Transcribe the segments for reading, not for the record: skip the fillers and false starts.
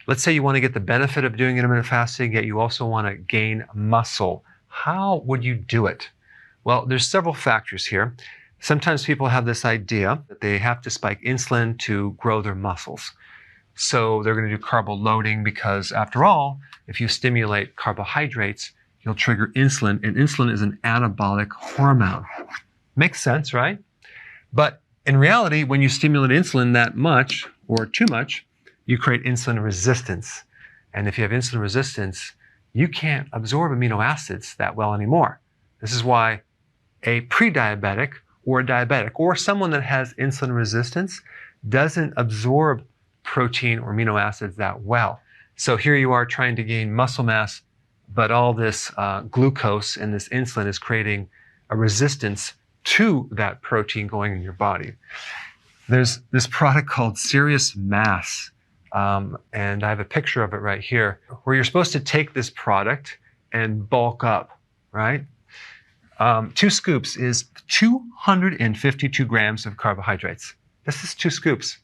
Let's say you want to get the benefit of doing intermittent fasting, yet you also want to gain muscle. How would you do it? Well, there's several factors here. Sometimes people have this idea that they have to spike insulin to grow their muscles. So they're going to do carbo loading because, after all, if you stimulate carbohydrates, you'll trigger insulin, and insulin is an anabolic hormone. Makes sense, right? But in reality, when you stimulate insulin that much or too much, you create insulin resistance. And if you have insulin resistance, you can't absorb amino acids that well anymore. This is why a pre-diabetic or a diabetic or someone that has insulin resistance doesn't absorb protein or amino acids that well. So here you are trying to gain muscle mass, but all this glucose and this insulin is creating a resistance to that protein going in your body. There's this product called Serious Mass. And I have a picture of it right here, where you're supposed to take this product and bulk up, right? 2 scoops is 252 grams of carbohydrates. This is 2 scoops.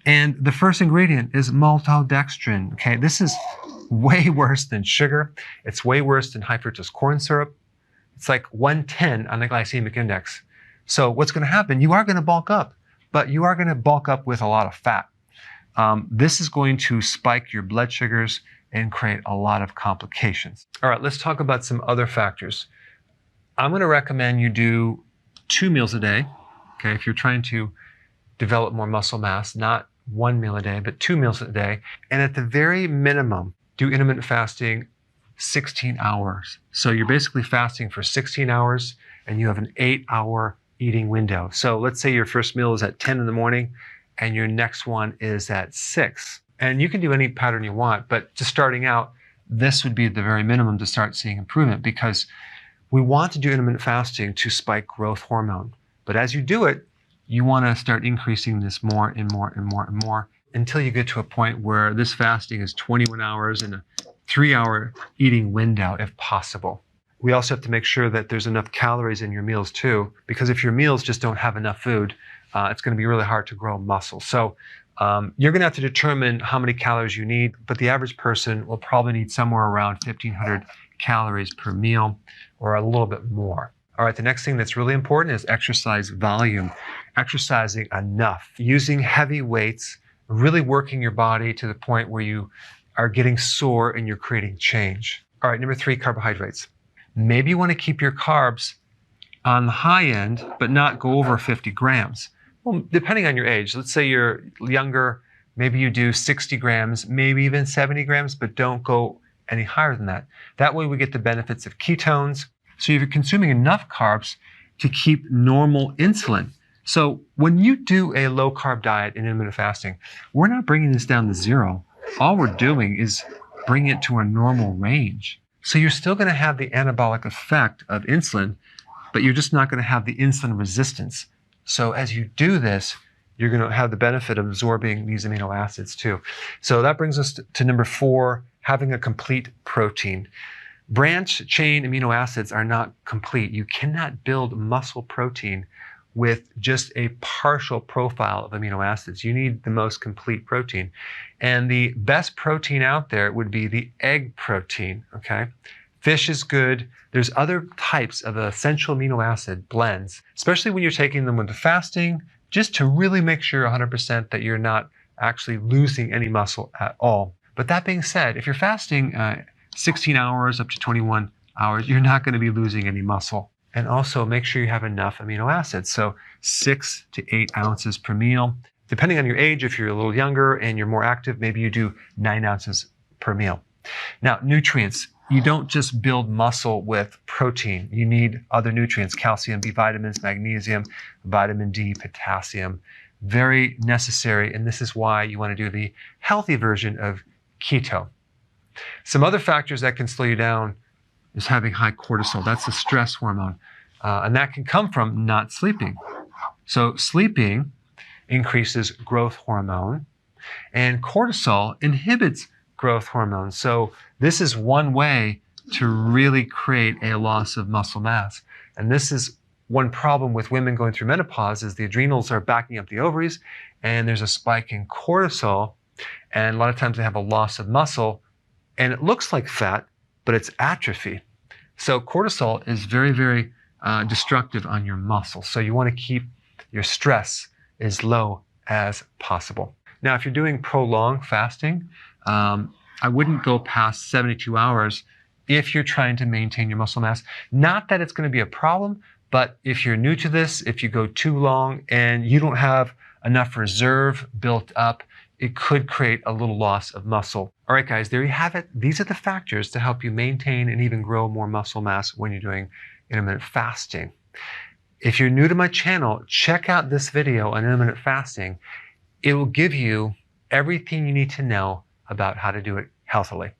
And the first ingredient is maltodextrin, okay? This is way worse than sugar. It's way worse than high fructose corn syrup. It's like 110 on the glycemic index. So what's going to happen? You are going to bulk up, but you are going to bulk up with a lot of fat. This is going to spike your blood sugars and create a lot of complications. All right, let's talk about some other factors. I'm going to recommend you do 2 meals a day, okay, if you're trying to develop more muscle mass, not 1 meal a day, but 2 meals a day. And at the very minimum, do intermittent fasting 16 hours. So you're basically fasting for 16 hours and you have an 8-hour eating window. So let's say your first meal is at 10 in the morning and your next one is at 6. And you can do any pattern you want, but just starting out, this would be the very minimum to start seeing improvement, because we want to do intermittent fasting to spike growth hormone. But as you do it, you want to start increasing this more and more and more and more until you get to a point where this fasting is 21 hours and a 3-hour eating window if possible. We also have to make sure that there's enough calories in your meals too, because if your meals just don't have enough food, it's going to be really hard to grow muscle. So you're going to have to determine how many calories you need, but the average person will probably need somewhere around 1,500 calories per meal or a little bit more. All right, the next thing that's really important is exercise volume. Exercising enough, using heavy weights, really working your body to the point where you are getting sore and you're creating change. All right, number 3, carbohydrates. Maybe you want to keep your carbs on the high end, but not go over 50 grams. Well, depending on your age, let's say you're younger, maybe you do 60 grams, maybe even 70 grams, but don't go any higher than that. That way we get the benefits of ketones. So you're consuming enough carbs to keep normal insulin. So when you do a low carb diet in intermittent fasting, we're not bringing this down to 0. All we're doing is bring it to a normal range. So you're still going to have the anabolic effect of insulin, but you're just not going to have the insulin resistance. So as you do this, you're going to have the benefit of absorbing these amino acids too. So that brings us to number 4, having a complete protein. Branch chain amino acids are not complete. You cannot build muscle protein with just a partial profile of amino acids. You need the most complete protein. And the best protein out there would be the egg protein, okay? Fish is good. There's other types of essential amino acid blends, especially when you're taking them with the fasting, just to really make sure 100% that you're not actually losing any muscle at all. But that being said, if you're fasting 16 hours up to 21 hours, you're not going to be losing any muscle. And also make sure you have enough amino acids. So 6 to 8 ounces per meal. Depending on your age, if you're a little younger and you're more active, maybe you do 9 ounces per meal. Now, nutrients. You don't just build muscle with protein. You need other nutrients, calcium, B vitamins, magnesium, vitamin D, potassium. Very necessary, and this is why you want to do the healthy version of keto. Some other factors that can slow you down is having high cortisol. That's the stress hormone. And that can come from not sleeping. So sleeping increases growth hormone, and cortisol inhibits growth hormone. So this is one way to really create a loss of muscle mass. And this is one problem with women going through menopause, is the adrenals are backing up the ovaries, and there's a spike in cortisol, And a lot of times they have a loss of muscle, and it looks like fat, but it's atrophy. So cortisol is very, very destructive on your muscles. So you want to keep your stress as low as possible. Now, if you're doing prolonged fasting, I wouldn't go past 72 hours if you're trying to maintain your muscle mass. Not that it's going to be a problem, but if you're new to this, if you go too long and you don't have enough reserve built up, it could create a little loss of muscle. All right, guys, there you have it. These are the factors to help you maintain and even grow more muscle mass when you're doing intermittent fasting. If you're new to my channel, check out this video on intermittent fasting. It will give you everything you need to know about how to do it healthily.